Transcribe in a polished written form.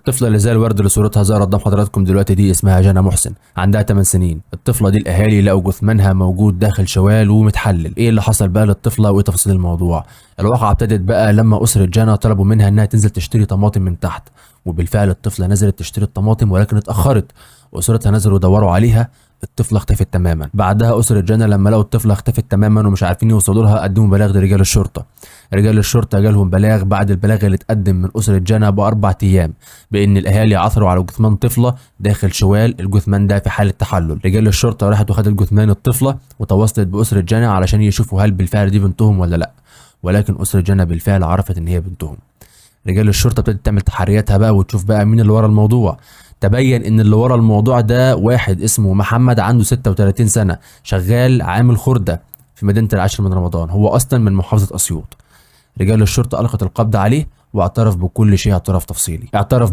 الطفله اللي زي الورد اللي صورتها ظهرت قدام حضراتكم دلوقتي دي اسمها جنى محسن، عندها 8 سنين. الطفله دي الاهالي لقوا جثمانها موجود داخل شوال ومتحلل. ايه اللي حصل بقى للطفله وايه تفاصيل الموضوع؟ الواقعه ابتدت بقى لما اسره جنى طلبوا منها انها تنزل تشتري طماطم من تحت، وبالفعل الطفله نزلت تشتري الطماطم ولكن اتاخرت، واسرتها نزلوا يدوروا عليها. الطفله اختفت تماما. بعدها اسره جنى لما لقوا الطفله اختفت تماما ومش عارفين يوصلوا لها قدموا بلاغ لرجال الشرطه. رجال الشرطه جالهم بلاغ بعد البلاغ اللي اتقدم من اسره جنى ب4 ايام بان الاهالي عثروا على جثمان طفله داخل شوال، الجثمان ده في حاله تحلل. رجال الشرطه راحت وخدت جثمان الطفله وتواصلت باسره جنى علشان يشوفوا هل بالفعل دي بنتهم ولا لا، ولكن اسره جنى بالفعل عرفت ان هي بنتهم. رجال الشرطه ابتدت تعمل تحرياتها بقى وتشوف بقى مين اللي ورا الموضوع. تبين ان اللي ورا الموضوع ده واحد اسمه محمد عنده 36 سنه، شغال عامل خرده في مدينه العاشر من رمضان، هو اصلا من محافظه اسيوط. رجال الشرطه القت القبض عليه واعترف بكل شيء اعتراف تفصيلي. اعترف